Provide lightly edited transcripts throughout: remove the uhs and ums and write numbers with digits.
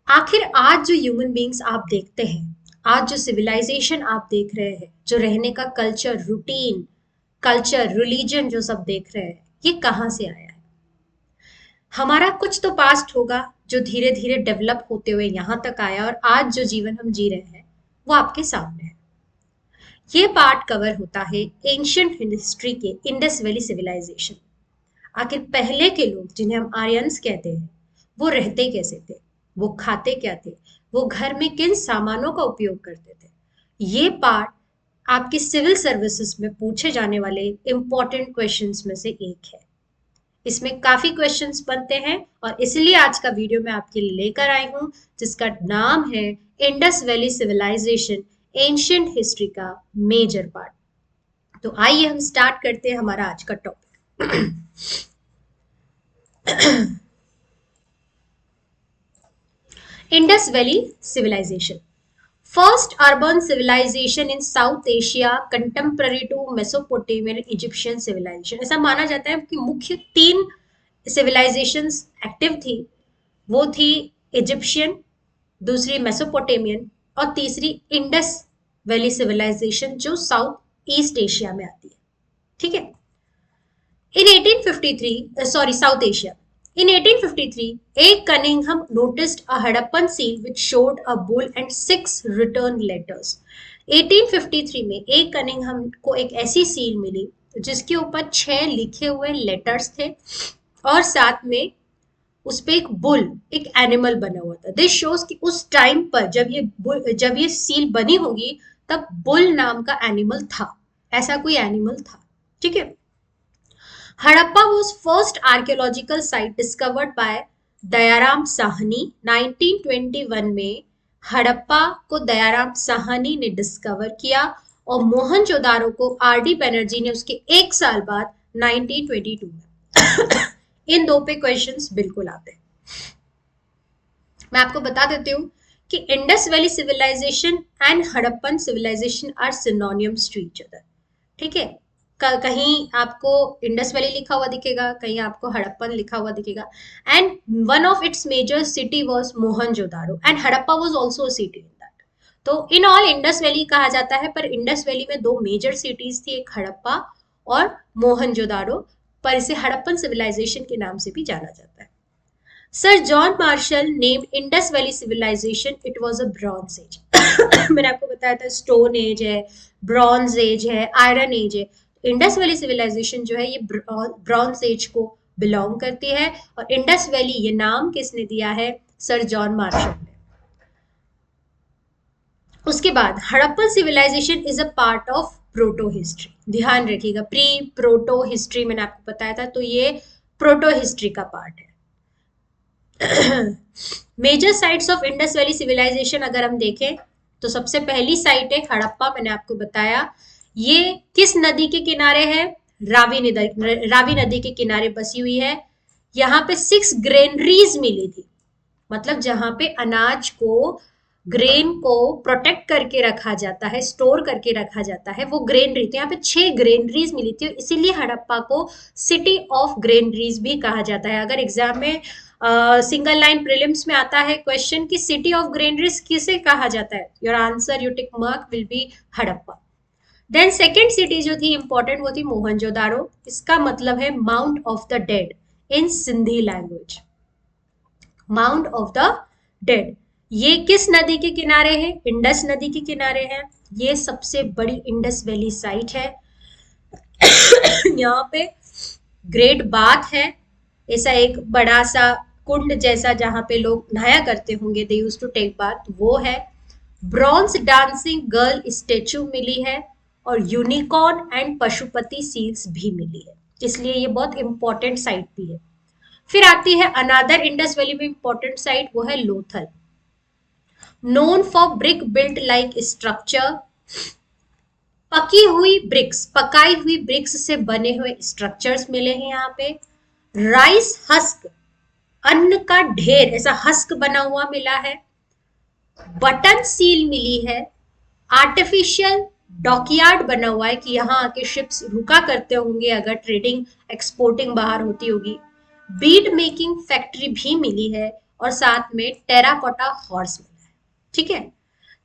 आखिर आज जो ह्यूमन बींग्स आप देखते हैं, आज जो सिविलाइजेशन आप देख रहे हैं, जो रहने का कल्चर, रूटीन, कल्चर, रिलीजन जो सब देख रहे हैं, ये कहाँ से आया है? हमारा कुछ तो पास्ट होगा जो धीरे धीरे डेवलप होते हुए यहाँ तक आया और आज जो जीवन हम जी रहे हैं वो आपके सामने है। ये पार्ट कवर होता है एंशियंट हिस्ट्री के इंडस वैली सिविलाइजेशन। आखिर पहले के लोग जिन्हें हम आर्यंस कहते हैं वो रहते कैसे थे, वो खाते क्या थे, वो घर में किन सामानों का उपयोग करते थे, ये पार्ट आपकी सिविल सर्विसेज में पूछे जाने वाले इंपॉर्टेंट क्वेश्चंस में से एक है। इसमें काफी क्वेश्चंस बनते हैं और इसलिए आज का वीडियो मैं आपके लिए लेकर आई हूं जिसका नाम है Indus valley civilization ancient history का मेजर पार्ट। तो आइए हम स्टार्ट करते हैं हमारा आज का topic. Indus valley civilization, first urban civilization in South Asia contemporary to Mesopotamian Egyptian civilization. ऐसा माना जाता है कि मुख्य तीन सिविलाइजेशंस एक्टिव थी। वो थी इजिप्शियन, दूसरी मेसोपोटामियन और तीसरी इंडस वैली सिविलाइजेशन जो साउथ ईस्ट एशिया में आती है। ठीक है। In 1853, South Asia. In 1853, A. Cunningham noticed a Harappan seal which showed a bull and 6 return letters. 1853 में A. Cunningham को एक ऐसी सील मिली जिसके ऊपर 6 लिखे हुए लेटर्स थे और साथ में उस पे एक बुल, एक एनिमल बना हुआ था। दिस शोज कि उस टाइम पर जब ये सील बनी होगी तब बुल नाम का एनिमल था, ऐसा कोई एनिमल था। ठीक है। Harappa was first archaeological site discovered by Dayaram Sahni. 1921 में हड़प्पा को दयाराम साहनी ने डिस्कवर किया और मोहनजोदारो को आर डी बनर्जी ने उसके एक साल बाद 1922 में। इन दो पे क्वेश्चंस बिल्कुल आते हैं। मैं आपको बता देती हूँ कि Indus valley civilization and Harappan civilization are synonyms to each other. ठीक है। कहीं आपको इंडस वैली लिखा हुआ दिखेगा, कहीं आपको हड़प्पन लिखा हुआ दिखेगा। And one of its major city was Mohenjodaro and Harappa was also a city in that. तो इन ऑल इंडस वैली कहा जाता है, पर इंडस वैली में दो मेजर सिटीज थी, एक हड़प्पा और मोहनजोदारो, पर इसे हड़प्पन सिविलाइजेशन के नाम से भी जाना जाता है। Sir John Marshall named Indus valley civilization it was a bronze age. मैंने आपको बताया था स्टोन एज है, ब्रॉन्ज एज है, आयरन एज है। इंडस वैली सिविलाइजेशन जो है ये ब्रॉन्ज एज को बिलोंग करती है और इंडस वैली ये नाम किसने दिया है? सर जॉन मार्शल ने। उसके बाद Harappan civilization is a part of proto history. ध्यान रखिएगा, प्री प्रोटो हिस्ट्री मैंने आपको बताया था, तो ये प्रोटो हिस्ट्री का पार्ट है। Major sites of Indus valley civilization अगर हम देखें तो सबसे पहली साइट है हड़प्पा, मैंने आपको बताया। ये किस नदी के किनारे है? रावी नदी के किनारे बसी हुई है। यहाँ पे 6 ग्रेनरीज मिली थी, मतलब जहां पे अनाज को, ग्रेन को प्रोटेक्ट करके रखा जाता है, स्टोर करके रखा जाता है, वो ग्रेनरी। तो यहाँ पे 6 ग्रेनरीज मिली थी, इसीलिए हड़प्पा को सिटी ऑफ ग्रेनरीज भी कहा जाता है। अगर एग्जाम में सिंगल लाइन प्रीलिम्स में आता है क्वेश्चन कि सिटी ऑफ ग्रेनरीज किसे कहा जाता है, your answer, you tick mark will be Harappa. Then second city जो थी इंपॉर्टेंट, वो थी मोहनजोदारो। इसका मतलब है mount of the dead in Sindhi language, mount of the dead. ये किस नदी के किनारे है? इंडस नदी के किनारे है। ये सबसे बड़ी इंडस वैली साइट है। यहाँ पे ग्रेट बाथ है, ऐसा एक बड़ा सा कुंड जैसा जहां पे लोग नहाया करते होंगे, they used to take bath, वो है। ब्रॉन्ज डांसिंग गर्ल स्टेचू मिली है और यूनिकॉर्न एंड पशुपति सील्स भी मिली है, इसलिए ये बहुत इंपॉर्टेंट साइट भी है। फिर आती है अनादर इंडस वैली में इंपॉर्टेंट साइट, वो है Lothal, known for brick built like structure. पकाई हुई ब्रिक्स से बने हुए स्ट्रक्चर्स मिले हैं यहाँ पे। राइस हस्क, अन्न का ढेर, ऐसा हस्क बना हुआ मिला है। बटन सील मिली है। आर्टिफिशियल डॉकयार्ड बना हुआ है कि यहाँ आके शिप्स रुका करते होंगे अगर ट्रेडिंग एक्सपोर्टिंग बाहर होती होगी। बीड मेकिंग फैक्ट्री भी मिली है और साथ में टेराकोटा हॉर्स मिला है। ठीक है।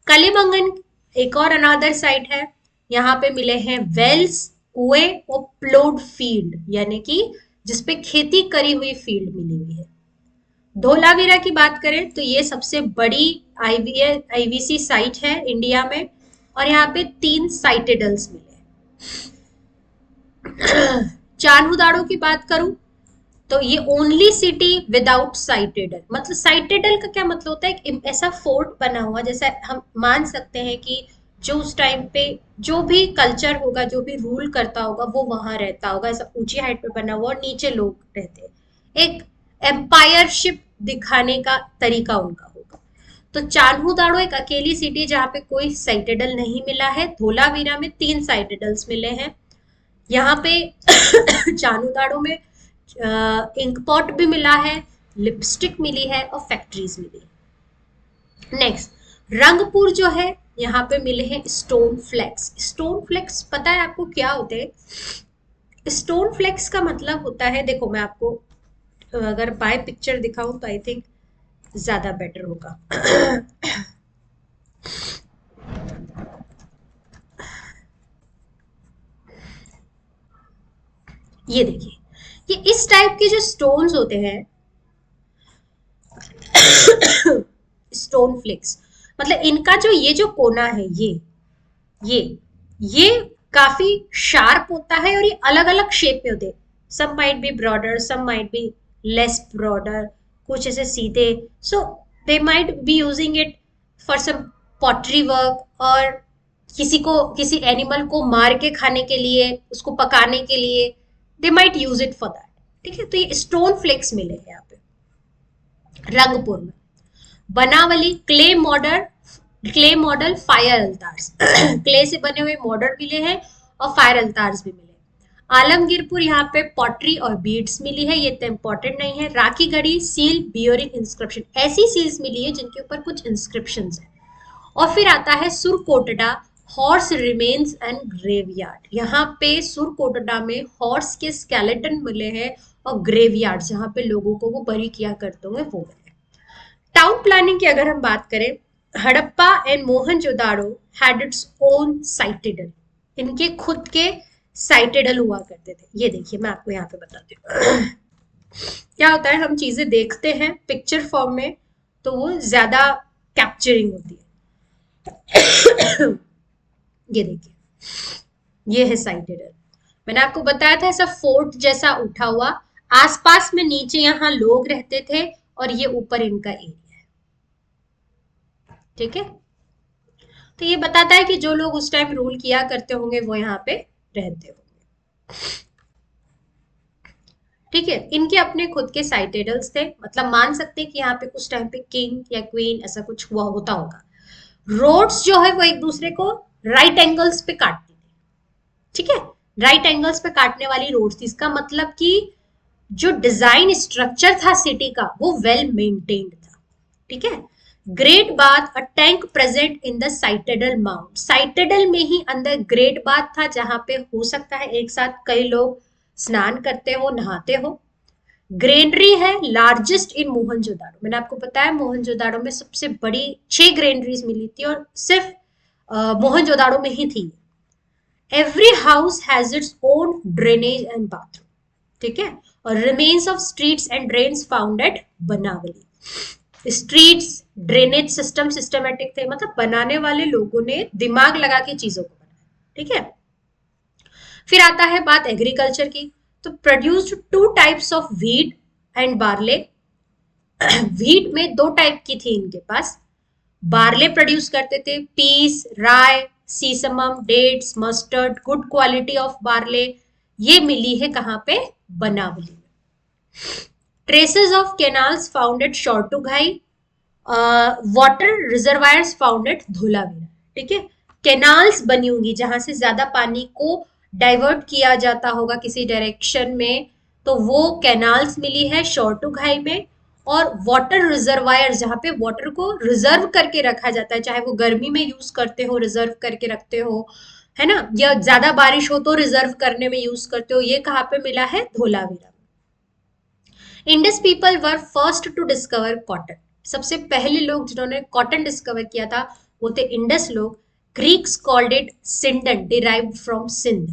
कलिबंगन एक और अनादर साइट है, यहाँ पे मिले हैं वेल्स, कुएं और प्लोड फील्ड, यानी कि जिसपे खेती करी हुई फील्ड मिली हुई है। धोलावीरा की बात करें तो ये सबसे बड़ी आईवीसी साइट है इंडिया में, और यहाँ पे 3 साइटेडल्स मिले हैं। चान्होदाड़ो की बात करूं तो ये ओनली सिटी विदाउट साइटेडल। मतलब साइटेडल का क्या मतलब होता है, एक ऐसा फोर्ट बना हुआ, जैसा हम मान सकते हैं कि जो उस टाइम पे जो भी कल्चर होगा, जो भी रूल करता होगा, वो वहां रहता होगा, ऐसा ऊंची हाइट पे बना हुआ और नीचे लोग रहते हैं। एक एम्पायरशिप दिखाने का तरीका उनका होगा। तो चान्होदाड़ो एक अकेली सिटी जहाँ पे कोई साइटेडल नहीं मिला है। धोलावीरा में 3 साइटेडल्स मिले हैं। यहाँ पे चान्होदाड़ो में इंक पॉट भी मिला है, लिपस्टिक मिली है और फैक्ट्रीज मिली है। नेक्स्ट रंगपुर जो है, यहाँ पे मिले हैं स्टोन फ्लेक्स। स्टोन फ्लेक्स पता है आपको क्या होते हैं? स्टोन फ्लेक्स का मतलब होता है, देखो मैं आपको अगर बाय पिक्चर दिखाऊं तो आई थिंक ज्यादा बेटर होगा। ये देखिए, ये इस टाइप के जो स्टोन्स होते हैं, स्टोन फ्लेक्स, मतलब इनका जो ये जो कोना है, ये ये काफी शार्प होता है और ये अलग अलग शेप में होते हैं। Some might be broader, some might be less broader, कुछ ऐसे सीधे। So they might be using it for some pottery work, और किसी को किसी एनिमल को मार के खाने के लिए, उसको पकाने के लिए they might use it for that. ठीक है। तो ये स्टोन फ्लेक्स मिले हैं यहाँ पे रंगपुर में। बनावली क्ले मॉडल फायर अल्तार्स, क्ले से बने हुए मॉडल मिले हैं और फायर अल्तार्स भी मिले। आलमगीरपुर यहाँ पे पॉटरी और बीड्स मिली है, ये तो इंपॉर्टेंट नहीं है। Rakhi Garhi seal bearing inscription, ऐसी सील्स मिली है जिनके ऊपर कुछ इंस्क्रिप्शन है। और फिर आता है Surkotada horse remains and graveyard. यहाँ पे सुरकोटडा में हॉर्स के स्केलेटन मिले हैं और ग्रेवयार्ड जहाँ पे लोगों को वो बरी किया करते हुए वो मिले। टाउन प्लानिंग की अगर हम बात करें, Harappa and Mohenjodaro had its own citadel. इनके खुद के साइटेडल हुआ करते थे। ये देखिए मैं आपको यहाँ पे बताती हूँ। क्या होता है, हम चीजें देखते हैं पिक्चर फॉर्म में तो वो ज्यादा कैप्चरिंग होती है। ये देखिए, ये है साइटेडल। मैंने आपको बताया था ऐसा फोर्ट जैसा उठा हुआ, आसपास में नीचे यहाँ लोग रहते थे और ये ऊपर इनका एरिया है। ठीक है। तो ये बताता है कि जो लोग उस टाइम रूल किया करते होंगे वो यहाँ पे रहते होंगे। ठीक है। इनके अपने खुद के साइटेडल्स थे, मतलब मान सकते हैं कि यहाँ पे उस टाइम पे किंग या क्वीन ऐसा कुछ हुआ होता होगा। रोड्स जो है वो एक दूसरे को राइट एंगल्स पे काटती थी। ठीक है। राइट एंगल्स पे काटने वाली रोड्स थी, इसका मतलब कि जो डिजाइन स्ट्रक्चर था सिटी का वो वेल मेंटेन्ड था। ठीक है। Great bath, a tank present in the citadel mount. Citadel में ही अंदर ग्रेट बाथ था जहां पे हो सकता है एक साथ कई लोग स्नान करते हो, नहाते हो। ग्रेनरी है लार्जेस्ट इन मोहनजोदाड़ो। मैंने आपको बताया मोहनजोदाड़ो में सबसे बड़ी 6 ग्रेनरीज मिली थी और सिर्फ मोहनजोदाड़ो में ही थी। Every house has its own drainage and bathroom. ठीक है। और remains of streets and drains found at Banawali. Streets drainage system systematic थे, मतलब बनाने वाले लोगों ने दिमाग लगा के चीजों को बनाया। ठीक है। फिर आता है बात एग्रीकल्चर की, तो produced 2 types of wheat and barley. Wheat में 2 टाइप की थी इनके पास। बार्ले प्रोड्यूस करते थे, peas, rye, sesamum, dates, mustard. Good quality of barley ये मिली है कहाँ पे? बनावली में। Traces of canals found at Shortughai, water reservoirs found at Dholavira. ठीक है। कैनाल्स बनी होंगी जहां से ज्यादा पानी को डाइवर्ट किया जाता होगा किसी डायरेक्शन में, तो वो कैनाल्स मिली है शॉर्टुघाई में। और वाटर रिजर्वायर जहाँ पे वाटर को रिजर्व करके रखा जाता है, चाहे वो गर्मी में यूज करते हो, रिजर्व करके रखते हो, है ना, या ज्यादा बारिश हो तो रिजर्व करने में यूज करते हो, ये कहाँ पे मिला है? Dholavira. Indus people were first to discover cotton, सबसे पहले लोग जिन्होंने कॉटन डिस्कवर किया था वो थे इंडस लोग. Greeks called it Sindon derived from Sindh.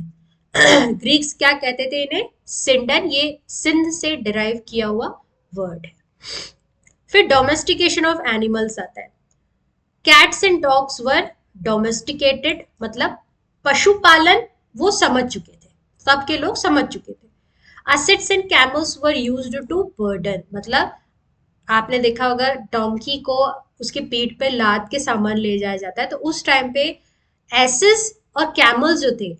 Greeks क्या कहते थे इन्हें? सिंडन. ये सिंध से डिराइव किया हुआ वर्ड है. फिर डोमेस्टिकेशन ऑफ एनिमल्स आता है. Cats and dogs were domesticated, मतलब पशुपालन वो समझ चुके थे, सबके लोग समझ चुके थे. Assets and camels were used to burden, मतलब आपने देखा होगा डोंकी को उसकी पीठ पे लाद के सामान ले जाया जाता है, तो उस टाइम पे एसेस और कैमल्स जो थे,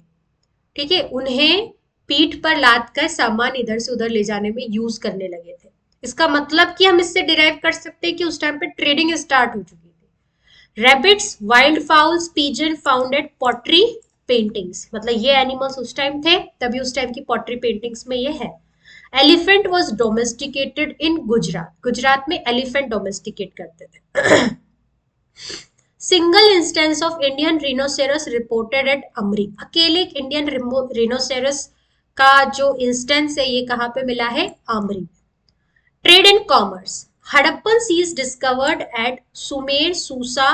ठीक है, उन्हें पीठ पर लाद कर सामान इधर से उधर ले जाने में यूज करने लगे थे. इसका मतलब कि हम इससे डिराइव कर सकते हैं कि उस टाइम पे ट्रेडिंग स्टार्ट हो चुकी थी. Rabbits, wild fowls, pigeon found at pottery paintings, मतलब ये एनिमल्स उस टाइम थे, तभी उस टाइम की पॉटरी पेंटिंग्स में ये है. Elephant was domesticated in Gujarat, Gujarat में एलिफेंट डोमेस्टिकेट करते थे. Single instance of Indian rhinoceros reported at Amri, अकेले एक इंडियन रिनोसेरस का जो इंस्टेंस है ये कहाँ पे मिला है? Amri. Trade and commerce. Harappan seals discovered at Sumer, Susa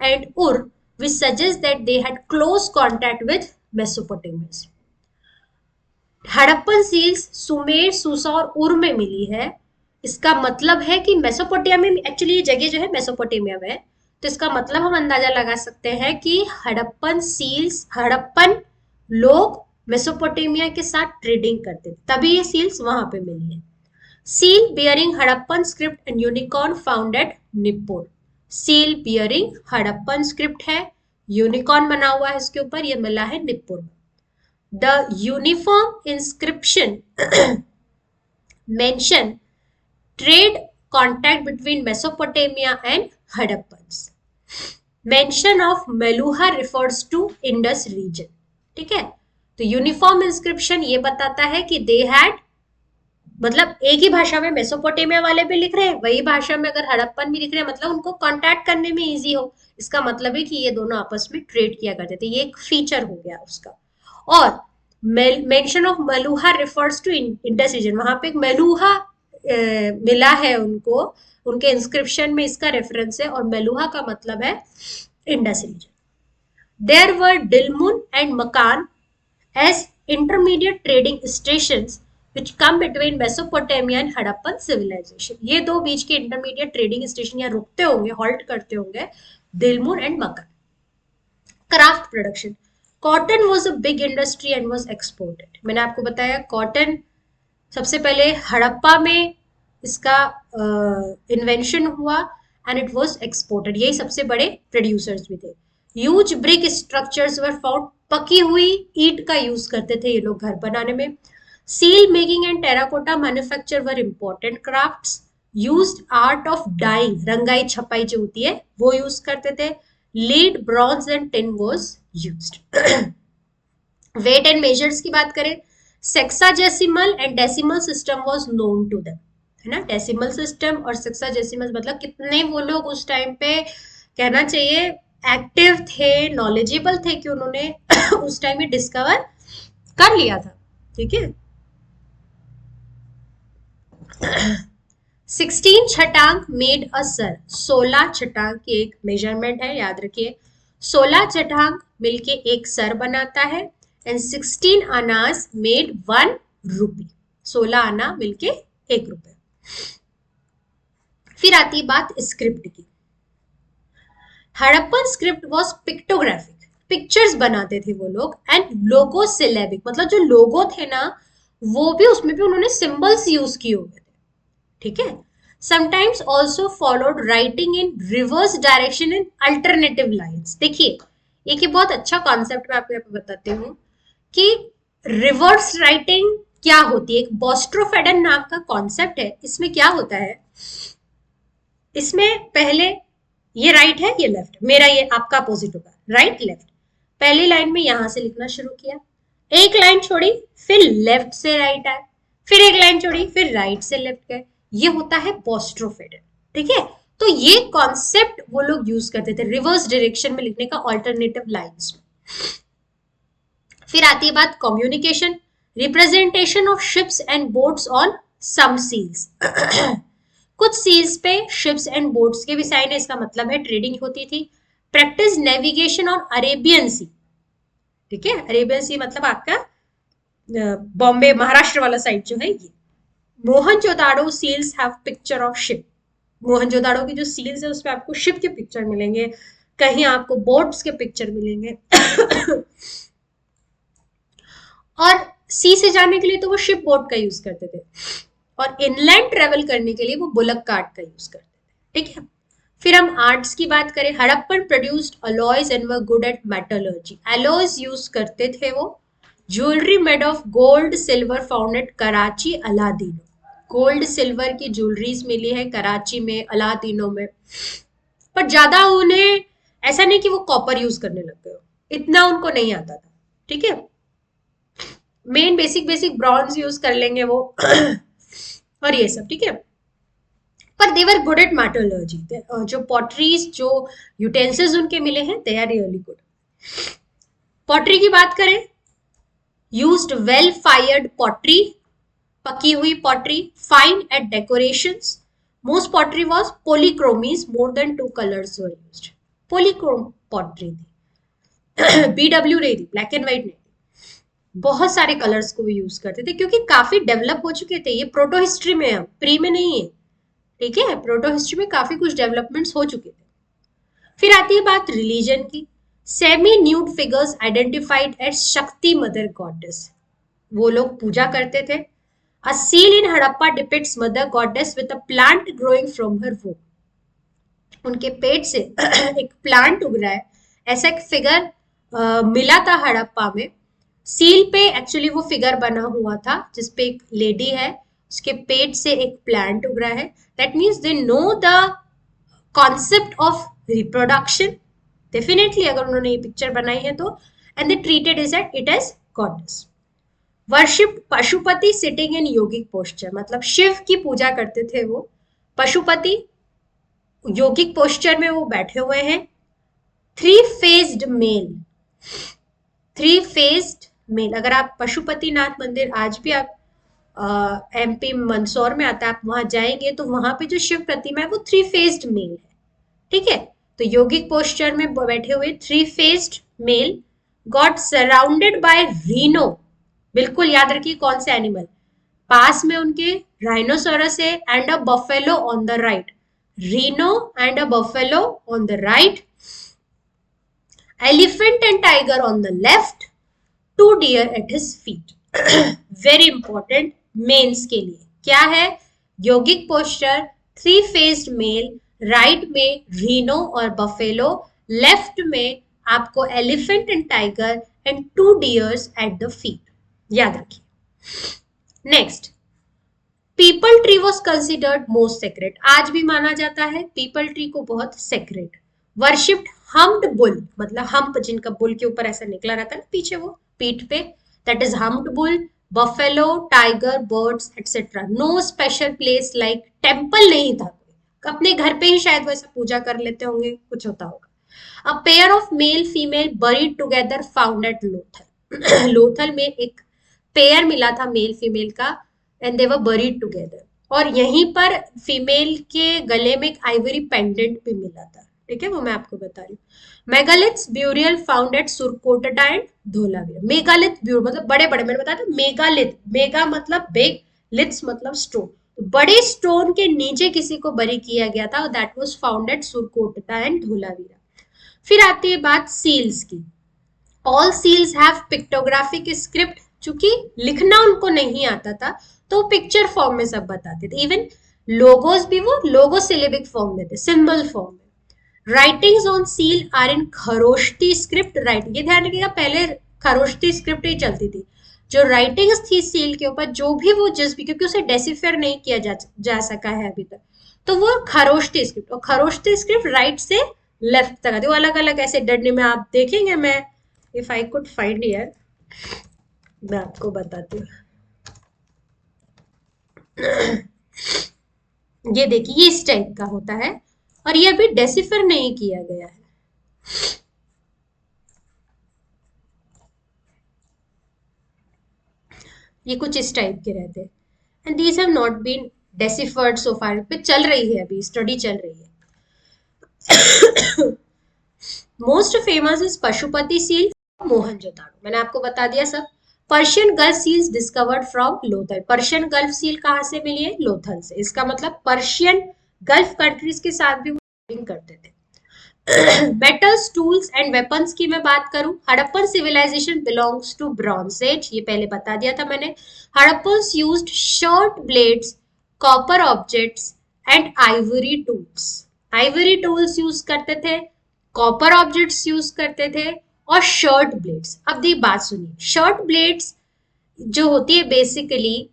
and Ur, which suggests that they had close contact with Mesopotamia. Harappan seals Sumer, Susa और उर में मिली है. इसका मतलब है कि मेसोपोटामिया में, एक्चुअली ये जगह जो है मेसोपोटामिया में है, तो इसका मतलब हम अंदाजा लगा सकते हैं कि हड़प्पन सील्स, हड़प्पन लोग मेसोपोटामिया के साथ ट्रेडिंग करते थे, तभी ये सील्स वहां पे मिली है. Seal bearing Harappan script and unicorn found at Nippur. Seal bearing Harappan script है, यूनिकॉर्न बना हुआ है इसके ऊपर, ये मिला है निप्पुर में. The uniform inscription mention trade contact between Mesopotamia and Harappans. Mention of Meluha refers to Indus region. ठीक है, तो यूनिफॉर्म इंस्क्रिप्शन ये बताता है कि दे हैड, मतलब एक ही भाषा में मेसोपोटामिया वाले भी लिख रहे हैं, वही भाषा में अगर हड़प्पन भी लिख रहे हैं, मतलब उनको कांटेक्ट करने में इजी हो. इसका मतलब है कि ये दोनों आपस में ट्रेड किया करते थे, ये एक फीचर हो गया उसका. और mention of Meluha refers to Indus region, वहां पे एक मेलुहा मिला है उनको, उनके इंस्क्रिप्शन में इसका रेफरेंस है, और मेलुहा का मतलब है Indus region. There were Dilmun and Makan as intermediate trading stations which come between Mesopotamia and Harappan civilization. ये दो बीच के इंटरमीडिएट ट्रेडिंग स्टेशन या रुकते होंगे, हॉल्ट करते होंगे, Dilmun and Mecca. Craft production. Cotton was a big industry and was exported. मैंने आपको बताया कॉटन सबसे पहले हड़प्पा में इसका इन्वेंशन हुआ एंड इट वाज एक्सपोर्टेड, यही सबसे बड़े प्रोड्यूसर्स भी थे. Huge brick structures were found, पकी हुई ईंट का यूज करते थे ये लोग घर बनाने में. Seal making and terracotta manufacture were important crafts. Used art of dyeing, रंगाई छपाई जो होती है वो यूज करते थे. Lead, bronze and tin was used. Weight and measures की बात करें, sexagesimal and decimal system was known to them, है ना. डेसिमल सिस्टम और सेक्साजेसिमल मतलब कितने वो लोग उस टाइम पे कहना चाहिए एक्टिव थे, नॉलेजेबल थे कि उन्होंने उस टाइम में डिस्कवर कर लिया था. ठीक है. 16 छटांग मेड अ सर, 16 छटांग की एक मेजरमेंट है, याद रखिए. 16 छटांग मिलके एक सर बनाता है. एंड 16 आनास मेड 1 रुपी, 16 आना मिलके 1 रुपए. फिर आती बात स्क्रिप्ट की. Harappan script was pictographic, pictures बनाते थे वो लोग. एंड लोगो सिलेबिक, मतलब जो लोगो थे ना वो भी, उसमें भी उन्होंने सिंबल्स यूज किए हुए थे. ठीक है. Sometimes also followed writing in reverse direction in alternative lines. देखिए एक ही बहुत अच्छा कॉन्सेप्ट मैं आपको यहाँ पे बताती हूँ कि रिवर्स राइटिंग क्या होती है. एक बॉस्ट्रोफेडन नाम का कॉन्सेप्ट है. इसमें क्या होता है, इसमें पहले ये राइट है, ये लेफ्ट, मेरा ये आपका अपोजिट होगा, राइट लेफ्ट. पहली लाइन में यहां से लिखना शुरू किया, एक लाइन छोड़ी, फिर लेफ्ट से राइट आए, फिर एक लाइन छोड़ी, फिर राइट से लेफ्ट गए. ये होता है बॉस्ट्रोफेडन. ठीक है. तो ये कॉन्सेप्ट वो लोग यूज करते थे रिवर्स डायरेक्शन में लिखने का, ऑल्टरनेटिव लाइंस में. फिर आती है बात communication. Representation of ships and boats on some seals कुछ सील्स पे शिप्स एंड बोट्स के भी साइन है, इसका मतलब है ट्रेडिंग होती थी। प्रैक्टिस नेविगेशन ऑन अरेबियन सी, ठीक है, अरेबियन सी मतलब आपका बॉम्बे महाराष्ट्र वाला साइड जो है ये। Mohenjodaro seals have picture of ship, Mohenjodaro की जो सील्स है उसपे आपको शिप के पिक्चर मिलेंगे, कहीं आपको बोट्स के पिक्चर मिलेंगे और सी से जाने के लिए तो वो शिप बोट का यूज करते थे, और इनलैंड ट्रेवल करने के लिए वो बुलक कार्ट का यूज करते थे, ठीक है। फिर हम आर्ट्स की बात करें, Harappan produced alloys and were good at metallurgy, alloys use करते थे वो। Jewellery made of gold silver found at Karachi Allahdino, gold silver की ज्वेलरीज मिली है कराची में, अलादीनो में, पर ज्यादा उन्हें ऐसा नहीं कि वो कॉपर यूज करने लग गए, इतना उनको नहीं आता था, ठीक है। Main basic basic bronze use कर लेंगे वो और ये सब, ठीक है। पर देवर गुड एट मेटलर्जी, जो पॉटरीज जो यूटेंसिल्स उनके मिले हैं they are really good. Pottery की बात करें, यूज्ड वेल फायर्ड पॉटरी, पकी हुई pottery, fine at decorations, most pottery was polychromes, more than 2 colours were used, polychrome pottery थी बीडब्ल्यू नहीं थी, ब्लैक एंड व्हाइट नहीं, बहुत सारे कलर्स को भी यूज करते थे क्योंकि काफी डेवलप हो चुके थे, ये प्रोटो हिस्ट्री में है, प्री में नहीं है, ठीक है, प्रोटो हिस्ट्री में काफी कुछ डेवलपमेंट्स हो चुके थे। फिर आती है बात रिलीजन की, semi nude figures identified as Shakti mother goddess, वो लोग पूजा करते थे। A seal in Harappa depicts mother goddess with a plant growing from her womb, उनके पेट से एक प्लांट उग रहा है, ऐसा एक फिगर मिला था हड़प्पा में। सील पे एक्चुअली वो फिगर बना हुआ था जिसपे एक लेडी है, उसके पेट से एक प्लांट उग रहा है, that means they know the concept of reproduction, definitely अगर उन्होंने ये पिक्चर बनाई है तो, and they treated is it as goddess. Worship Pashupati sitting in yogic posture, मतलब शिव की पूजा करते थे वो, पशुपति योगिक पोस्चर में वो बैठे हुए हैं। Three faced male, three faced male, अगर आप पशुपतिनाथ मंदिर आज भी आप एमपी मंदसौर में आता है, आप वहां जाएंगे तो वहां पे जो शिव प्रतिमा है वो थ्री फेस्ड मेल है, ठीक है। तो योगिक पोस्चर में बैठे हुए three faced male, got surrounded by rhino, बिल्कुल याद रखिए कौन से एनिमल, पास में उनके राइनोसोरस है and a buffalo on the right, rhino and a buffalo on the right, elephant and tiger on the left, two deer at his feet. Very important mains के लिए क्या है, yogic posture, three faced male, right में rhino और buffalo, left में आपको elephant and tiger and two deers at the feet, याद रखिए। Next, peepal tree was considered most sacred, आज भी माना जाता है पीपल ट्री को बहुत सेक्रेट। वर्शिप्ड हम्प्ड बुल, मतलब हम्प जिनका बुल के ऊपर ऐसा निकला रहता है ना पीछे वो पीठ पे, that is humped bull, buffalo, tiger, birds etcetera, no special place like temple नहीं था, अपने घर पे ही शायद वैसा पूजा कर लेते होंगे, कुछ होता होगा। A pair of male female buried together found at Lothal, Lothal में एक पेयर मिला था मेल फीमेल का, and they were buried together, और यहीं पर फीमेल के गले में एक आइवरी पेंडेंट भी मिला था, ठीक है, वो मैं आपको बता रही हूँ। Megaliths burial found at Surkotada and Dholavira, megalith burial मतलब बड़े बड़े, मैंने बताया था मेगालिथ, मेगा मतलब बिग, लिथ्स मतलब स्टोन, बड़े स्टोन के नीचे किसी को बरी किया गया था, that was found at Surkotada and Dholavira. फिर आती है बात सील्स की, all seals have pictographic script, चूंकि लिखना उनको नहीं आता था तो पिक्चर फॉर्म में सब बताते थे, इवन लोगोस भी वो लोगो सिलेबिक फॉर्म में थे, सिंबल फॉर्म में। Writings on seal are in Kharosthi script writing, ये ध्यान रखिएगा पहले खरोष्टी स्क्रिप्ट ही चलती थी, जो राइटिंग्स थी सील के ऊपर जो भी वो जिस भी, क्योंकि उसे डेसिफर नहीं किया जा सका है अभी तक, तो वो खरोष्टी स्क्रिप्ट, और खरोष्टी स्क्रिप्ट राइट से लेफ्ट तक आती है, वो अलग अलग ऐसे डंडे में आप देखेंगे, मैं if I could find here मैं आपको बताती हूँ। ये देखिए ये इस टाइप का होता है, और ये अभी डेसिफर नहीं किया गया है, ये कुछ इस टाइप के रहते हैं, and these have not been deciphered so far, पे चल रही है, अभी स्टडी चल रही है। Most famous is Pashupati seal, Mohenjodaro, मैंने आपको बता दिया सब। Persian Gulf seals discovered from Lothal, Persian Gulf seal कहाँ से मिली है? लोथल से। इसका मतलब पर्शियन गल्फ कंट्रीज के साथ भी वो ट्रेडिंग करते थे। मेटल्स, टूल्स एंड वेपन्स की मैं बात करूं, Harappan civilization belongs to bronze age, ये पहले बता दिया था मैंने। Harappans used short blades, copper objects and ivory tools, ivory tools use करते थे, कॉपर ऑब्जेक्ट्स यूज करते थे और शर्ट ब्लेड्स। अब दी बात सुनिए, शर्ट ब्लेड्स जो होती है basically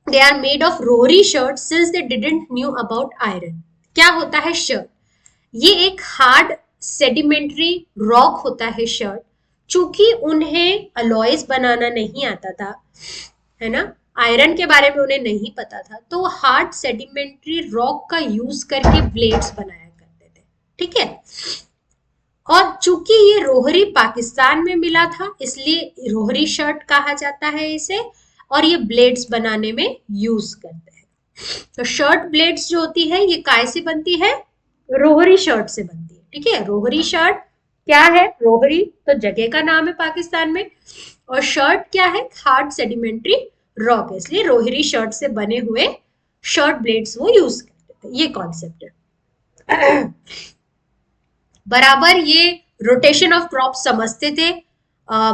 they are made of Rohri chert since they didn't knew about iron. क्या होता है शर्ट? ये एक हार्ड सेडिमेंट्री रॉक होता है शर्ट, चूंकि उन्हें अलॉयज बनाना नहीं आता था, है ना, आयरन के बारे में उन्हें नहीं पता था, तो हार्ड सेडिमेंट्री रॉक का यूज करके ब्लेड्स बनाया करते थे, ठीक है। और चूंकि ये रोहरी पाकिस्तान में मिला था, इसलिए रोहरी शर्ट कहा जाता है इसे, और ये ब्लेड्स बनाने में यूज करते हैं। तो शर्ट ब्लेड्स जो होती है ये काय से बनती है? रोहरी शर्ट से बनती है, ठीक है। रोहरी शर्ट क्या है? रोहरी तो जगह का नाम है पाकिस्तान में, और शर्ट क्या है? हार्ड सेडिमेंट्री रॉक है, इसलिए रोहरी शर्ट से बने हुए शर्ट ब्लेड्स वो यूज करते थे। ये कॉन्सेप्ट है। बराबर ये रोटेशन ऑफ क्रॉप्स समझते थे,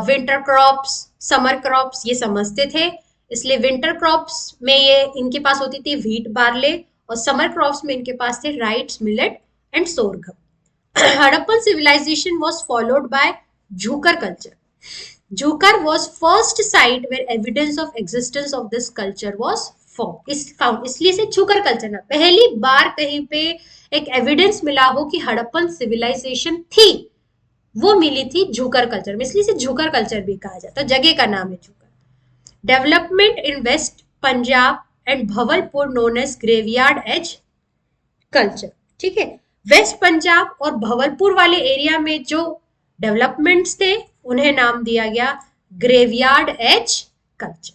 विंटर क्रॉप्स, समर क्रॉप्स ये समझते थे, इसलिए विंटर क्रॉप्स में ये इनके पास होती थी व्हीट, बार्ले, और समर क्रॉप्स में इनके पास थे rice, millet and sorghum. Harappan civilization was followed by Jhukar culture. Jhukar was first site where evidence of existence of this culture was found, इसलिए से झूकर कल्चर ना, पहली बार कहीं पे एक एविडेंस मिला हो कि हड़प्पन सिविलाइजेशन थी, वो मिली थी झूकर कल्चर में, इसलिए से झूकर कल्चर भी कहा जाता है, जगह का नाम है Jhukar. Development in West Punjab and Bahawalpur known as graveyard H culture, ठीक है। वेस्ट पंजाब और भवलपुर वाले एरिया में जो डेवलपमेंट्स थे उन्हें नाम दिया गया ग्रेवयार्ड एज कल्चर,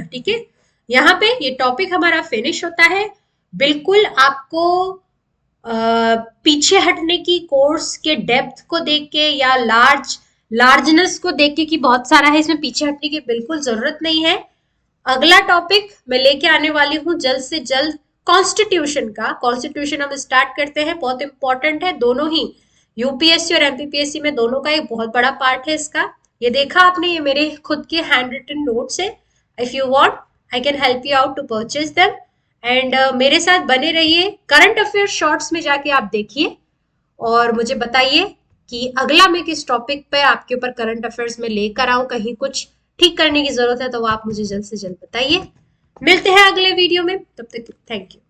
ठीक है। यहाँ पे ये टॉपिक हमारा फिनिश होता है। बिल्कुल आपको पीछे हटने की, कोर्स के डेप्थ को देख के या लार्जनेस को देख के कि बहुत सारा है, इसमें पीछे हटने की बिल्कुल जरूरत नहीं है। अगला टॉपिक मैं लेके आने वाली हूँ जल्द से जल्द, कॉन्स्टिट्यूशन का। कॉन्स्टिट्यूशन हम स्टार्ट करते हैं, बहुत इंपॉर्टेंट है, दोनों ही यूपीएससी और एमपीपीएससी में दोनों का एक बहुत बड़ा पार्ट है इसका। ये देखा आपने, ये मेरे खुद के हैंड रिटन नोट्स है, if you want I can help you out to purchase them, and मेरे साथ बने रहिए। करंट अफेयर शॉर्ट्स में जाके आप देखिए और मुझे बताइए कि अगला मैं किस टॉपिक पे आपके ऊपर करंट अफेयर्स में लेकर आऊं, कहीं कुछ ठीक करने की जरूरत है तो आप मुझे जल्द से जल्द बताइए। मिलते हैं अगले वीडियो में, तब तक थैंक यू।